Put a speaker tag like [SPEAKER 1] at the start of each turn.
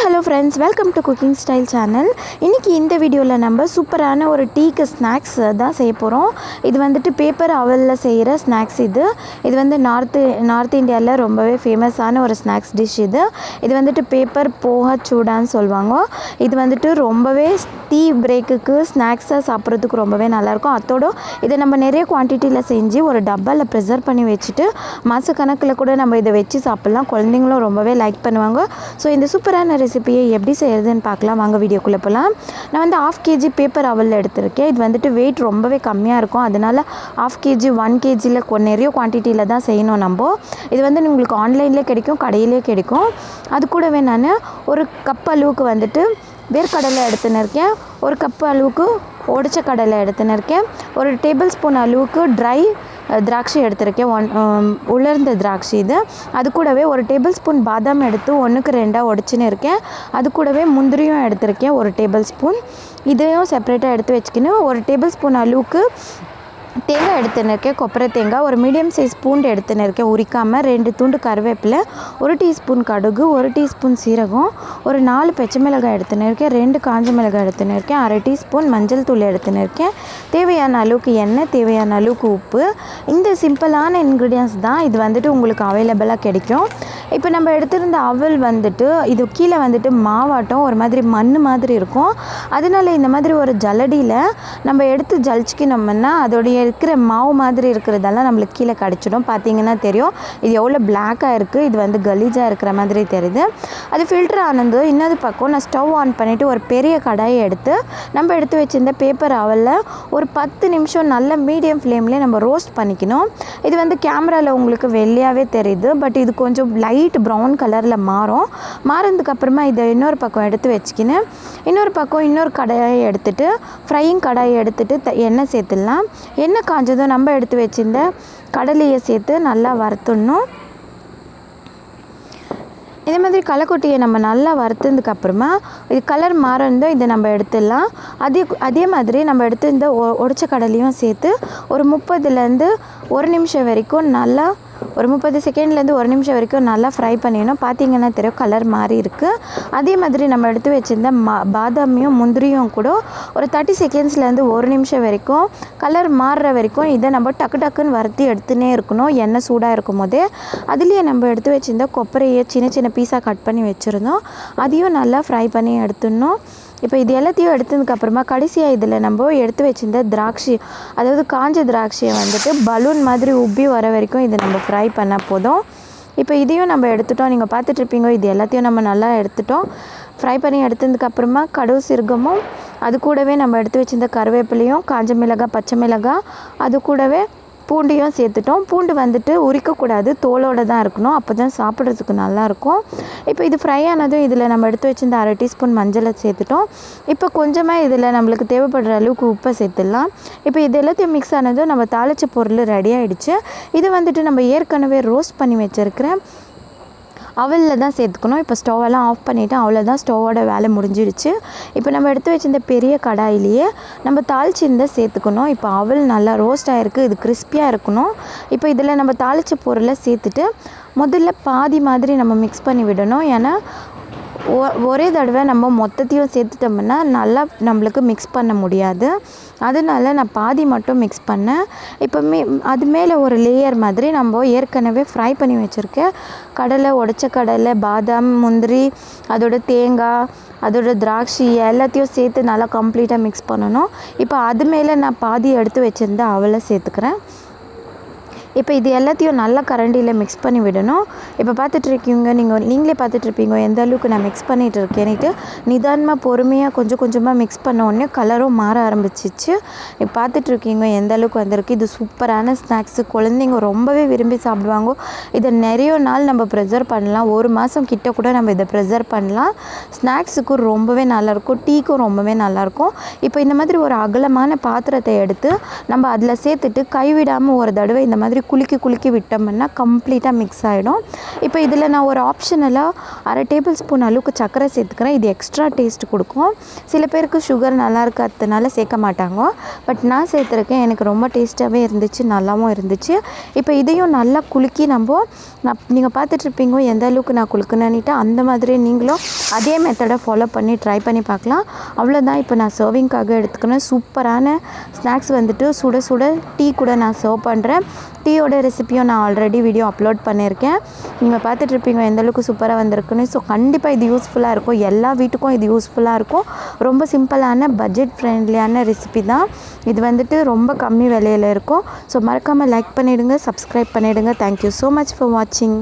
[SPEAKER 1] hello friends, welcome to cooking style channel. இன்னைக்கு இந்த வீடியோல நம்ம சூப்பரான ஒரு டீக்கு ஸ்நாக்ஸ் தான் செய்ய போறோம். இது வந்துட்டு பேப்பர் அவல்ல செய்யற ஸ்நாக்ஸ் இது வந்து நார்த் இந்தியால ரொம்பவே ஃபேமஸான ஒரு ஸ்நாக்ஸ் டிஷ் இது வந்துட்டு பேப்பர் போஹா சூடான்னு சொல்வாங்க. இது வந்துட்டு ரொம்பவே டீ பிரேக்குக்கு ஸ்நாக்ஸா சாப்பிட்றதுக்கு ரொம்பவே நல்லா இருக்கும். அதோட இதை நம்ம நிறைய குவான்டிட்டில செஞ்சு ஒரு டப்பால ப்ரிசர்வ் பண்ணி வச்சுட்டு மாசக்கணக்கில் கூட நம்ம இதை வச்சு சாப்பிடலாம். குழந்தைங்களும் ரொம்பவே லைக் பண்ணுவாங்க. ஸோ இந்த சூப்பரான ரெசிபியை எப்படி செய்யறதுன்னு பார்க்கலாம். வாங்க வீடியோக்குள்ளே போகலாம். நான் வந்து 1/2 kg பேப்பர் அவல் எடுத்திருக்கேன். இது வந்துட்டு வெயிட் ரொம்பவே கம்மியாக இருக்கும். அதனால் 1/2 kg 1 kgயில் நிறைய குவான்டிட்டியில் தான் செய்யணும் நம்ம. இது வந்து உங்களுக்கு ஆன்லைன்லேயே கிடைக்கும், கடையிலே கிடைக்கும். அது கூடவே நான் ஒரு கப் அளவுக்கு வந்துட்டு வேர்க்கடலை எடுத்துன்னு இருக்கேன். ஒரு கப் அளவுக்கு உடைச்ச கடலை எடுத்துன்னு இருக்கேன். ஒரு டேபிள் ஸ்பூன் அளவுக்கு ட்ரை திராட்சை எடுத்திருக்கேன், உலர்ந்த திராட்சை இது. அது கூடவே ஒரு டேபிள் ஸ்பூன் பாதாம் எடுத்து 1க்கு 2 உடைச்சின்னு இருக்கேன். அது கூடவே முந்திரியும் எடுத்திருக்கேன், ஒரு டேபிள் ஸ்பூன். இதையும் செப்பரேட்டாக எடுத்து வச்சுக்கணும். ஒரு டேபிள் ஸ்பூன் அளவுக்கு தேங்காய் எடுத்துன்னு இருக்கேன், கொப்பரை தேங்காய். ஒரு மீடியம் சைஸ் பூண்டு எடுத்துன்னு இருக்கேன் உரிக்காமல். 2 துண்டு கருவேப்பிலை, 1 டீஸ்பூன் கடுகு, 1 டீஸ்பூன் சீரகம், ஒரு 4 பச்சை மிளகாய் எடுத்துன்னு இருக்கேன், 2 காஞ்ச மிளகாய் எடுத்துன்னு இருக்கேன், 1/2 டீஸ்பூன் மஞ்சள் தூள் எடுத்துன்னு இருக்கேன், தேவையான அளவுக்கு எண்ணெய், தேவையான அளவுக்கு உப்பு. இந்த சிம்பிளான இன்க்ரீடியன்ஸ் தான் இது வந்துட்டு உங்களுக்கு அவைலபிளாக கிடைக்கும். இப்போ நம்ம எடுத்திருந்த அவல் வந்துட்டு இது கீழே வந்துட்டு மாவாட்டம் ஒரு மாதிரி மண் மாதிரி இருக்கும். அதனால இந்த மாதிரி ஒரு ஜல்லடியில் நம்ம எடுத்து ஜலிச்சிக்கணும்னா அதோடைய இருக்கிற மாவு மாதிரி இருக்கிறதெல்லாம் நம்மளுக்கு கீழே கிடச்சிடும். பார்த்தீங்கன்னா தெரியும் இது எவ்வளோ பிளாக்காக இருக்குது. இது வந்து கலீஜாக இருக்கிற மாதிரி தெரியுது. அது ஃபில்டர் ஆனது. இன்னொரு பக்கம் நான் ஸ்டவ் ஆன் பண்ணிவிட்டு ஒரு பெரிய கடாயை எடுத்து நம்ம எடுத்து வச்சுருந்த பேப்பர் அவலில் ஒரு 10 நிமிஷம் நல்ல மீடியம் ஃப்ளேம்லேயே நம்ம ரோஸ்ட் பண்ணிக்கணும். இது வந்து கேமராவில் உங்களுக்கு வெள்ளையாகவே தெரியுது, பட் இது கொஞ்சம் லைட் ப்ரௌன் கலரில் மாறினதுக்கப்புறமா இதை இன்னொரு பக்கம் எடுத்து வச்சுக்கின்னு இன்னொரு பக்கம் இன்னொரு கடாயை எடுத்துகிட்டு ஃப்ரையிங் கடாயை எடுத்துகிட்டு எண்ணெய் சேர்த்துடலாம். எண்ணெய் காஞ்சதும் நம்ம எடுத்து வச்சிருந்த கடலையை சேர்த்து நல்லா வறுத்துடணும். இதே மாதிரி களைக்கொட்டியை நம்ம நல்லா வறுத்ததுக்கப்புறமா இது கலர் மாறந்தோ இதை நம்ம எடுத்துடலாம். அதே மாதிரி நம்ம எடுத்து இந்த உடைச்ச கடலையும் சேர்த்து ஒரு 30லேருந்து 1 நிமிஷம் வரைக்கும் நல்லா, ஒரு 30 செகண்ட்லேருந்து 1 நிமிஷம் வரைக்கும் நல்லா ஃப்ரை பண்ணிடணும். பார்த்தீங்கன்னா தெரியும் கலர் மாறி இருக்குது. அதே மாதிரி நம்ம எடுத்து வச்சுருந்த பாதாமியும் முந்திரியும் கூட ஒரு 30 செகண்ட்ஸ்லேருந்து 1 நிமிஷம் வரைக்கும் கலர் மாறுற வரைக்கும் இதை நம்ம டக்குன்னு வறுத்தி எடுத்துனே இருக்கணும். எண்ணெய் சூடாக இருக்கும் போதே அதுலேயே நம்ம எடுத்து வச்சுருந்த கொப்பரையை சின்ன சின்ன பீஸாக கட் பண்ணி வச்சுருந்தோம். அதையும் நல்லா ஃப்ரை பண்ணி எடுத்துடணும். இப்போ இது எல்லாத்தையும் எடுத்ததுக்கப்புறமா கடைசியாக இதில் நம்ம எடுத்து வச்சுருந்த திராட்சை, அதாவது காஞ்ச திராட்சையை வந்துட்டு பலூன் மாதிரி உப்பி வர வரைக்கும் இதை நம்ம ஃப்ரை பண்ண போதும். இப்போ இதையும் நம்ம எடுத்துட்டோம். நீங்கள் பார்த்துட்ருப்பீங்க, இது எல்லாத்தையும் நம்ம நல்லா எடுத்துட்டோம். ஃப்ரை பண்ணி எடுத்ததுக்கப்புறமா கடுகு சீரகமும் அது கூடவே நம்ம எடுத்து வச்சுருந்த கருவேப்பிலையும் காஞ்ச மிளகாய், பச்சை மிளகாய், அது கூடவே பூண்டையும் சேர்த்துட்டோம். பூண்டு வந்துட்டு உரிக்கக்கூடாது, தோலோடு தான் இருக்கணும். அப்போ தான் சாப்பிட்றதுக்கு நல்லாயிருக்கும். இப்போ இது ஃப்ரை ஆனதும் இதில் நம்ம எடுத்து வச்சுருந்த 1/2 டீஸ்பூன் மஞ்சளை சேர்த்துட்டோம். இப்போ கொஞ்சமாக இதில் நம்மளுக்கு தேவைப்படுற அளவுக்கு உப்பை சேர்த்துடலாம். இப்போ இது எல்லாத்தையும் மிக்ஸ் ஆனதும் நம்ம தாளித்த பொருள் ரெடி ஆகிடுச்சு. இது வந்துட்டு நம்ம ஏற்கனவே ரோஸ்ட் பண்ணி வச்சுருக்கிறேன் அவலில் தான் சேர்த்துக்கணும். இப்போ ஸ்டவ்வெல்லாம் ஆஃப் பண்ணிவிட்டு அவ்வளோதான், ஸ்டவோட வேலை முடிஞ்சிடுச்சு. இப்போ நம்ம எடுத்து வச்சிருந்த பெரிய கடாயிலேயே நம்ம தாளிச்சிருந்த சேர்த்துக்கணும். இப்போ அவல் நல்லா ரோஸ்ட் ஆகிருக்கு, இது கிறிஸ்பியாக இருக்கணும். இப்போ இதில் நம்ம தாளித்த பொருளை சேர்த்துட்டு முதல்ல பாதி மாதிரி நம்ம மிக்ஸ் பண்ணி விடணும். ஏன்னா ஒரே தடவை நம்ம மொத்தத்தையும் சேர்த்துட்டோம்னா நல்லா நம்மளுக்கு மிக்ஸ் பண்ண முடியாது. அதனால நான் பாதி மட்டும் மிக்ஸ் பண்ணேன். இப்போ அது மேலே ஒரு லேயர் மாதிரி நம்ம ஏற்கனவே ஃப்ரை பண்ணி வச்சுருக்கேன் கடலை, உடைச்ச கடலை, பாதாம், முந்திரி, அதோட தேங்காய், அதோட திராட்சை எல்லாத்தையும் சேர்த்து நல்லா கம்ப்ளீட்டாக மிக்ஸ் பண்ணணும். இப்போ அது மேலே நான் பாதி எடுத்து வச்சுருந்த அவலை சேர்த்துக்கிறேன். இப்போ இது எல்லாத்தையும் நல்லா கரண்டியில் மிக்ஸ் பண்ணி விடணும். இப்போ பார்த்துட்ருக்கீங்க, நீங்களே பார்த்துட்ருப்பீங்க எந்த அளவுக்கு நான் மிக்ஸ் பண்ணிகிட்டு இருக்கேன்ட்டு. நிதானமாக பொறுமையாக கொஞ்சம் கொஞ்சமாக மிக்ஸ் பண்ண உடனே கலரும் மாற ஆரம்பிச்சிச்சு. இப்போ பார்த்துட்ருக்கீங்க எந்த அளவுக்கு வந்திருக்கு. இது சூப்பரான ஸ்நாக்ஸு, குழந்தைங்க ரொம்பவே விரும்பி சாப்பிடுவாங்க. இதை நிறைய நாள் நம்ம ப்ரிசர்வ் பண்ணலாம். 1 மாதம் கிட்ட கூட நம்ம இதை ப்ரிசர்வ் பண்ணலாம். ஸ்நாக்ஸுக்கும் ரொம்பவே நல்லாயிருக்கும், டீக்கும் ரொம்பவே நல்லாயிருக்கும். இப்போ இந்த மாதிரி ஒரு அகலமான பாத்திரத்தை எடுத்து நம்ம அதில் சேர்த்துட்டு கைவிடாமல் ஒரு தடவை இந்த மாதிரி குலுக்கி விட்டோம்னா கம்ப்ளீட்டாக மிக்ஸ் ஆகிடும். இப்போ இதில் நான் ஒரு ஆப்ஷனலாக 1/2 டேபிள் ஸ்பூன் அளவுக்கு சர்க்கரை சேர்த்துக்கிறேன். இது எக்ஸ்ட்ரா டேஸ்ட் கொடுக்கும். சில பேருக்கு சுகர் நல்லா இருக்கிறதுனால சேர்க்க மாட்டாங்க. பட் நான் சேர்த்துருக்கேன். எனக்கு ரொம்ப டேஸ்ட்டாகவே இருந்துச்சு, நல்லாவும் இருந்துச்சு. இப்போ இதையும் நல்லா குலுக்கி நீங்கள் பார்த்துட்ருப்பீங்க எந்த அளவுக்கு நான் குலுக்குனேன்னுட்டு. அந்த மாதிரி நீங்களும் அதே மெத்தடை ஃபாலோ பண்ணி ட்ரை பண்ணி பார்க்கலாம். அவ்வளோதான். இப்போ நான் சர்விங்காக எடுத்துக்கணும். சூப்பரான ஸ்நாக்ஸ் வந்துட்டு சுட சுட டீ கூட நான் சர்வ் பண்ணுறேன். டீயோட ரெசிப்பியும் நான் ஆல்ரெடி வீடியோ அப்லோட் பண்ணியிருக்கேன். நீங்கள் பார்த்துட்ருப்பீங்க எந்தளவுக்கு சூப்பராக வந்திருக்குன்னு. ஸோ கண்டிப்பாக இது யூஸ்ஃபுல்லாக இருக்கும். எல்லா வீட்டுக்கும் இது யூஸ்ஃபுல்லாக இருக்கும். ரொம்ப சிம்பிளான பட்ஜெட் ஃப்ரெண்ட்லியான ரெசிபி தான் இது. வந்துட்டு ரொம்ப கம்மி விலையில் இருக்கும். ஸோ மறக்காமல் லைக் பண்ணிவிடுங்க, சப்ஸ்கிரைப் பண்ணிவிடுங்க. தேங்க்யூ ஸோ மச் ஃபார் வாட்சிங்.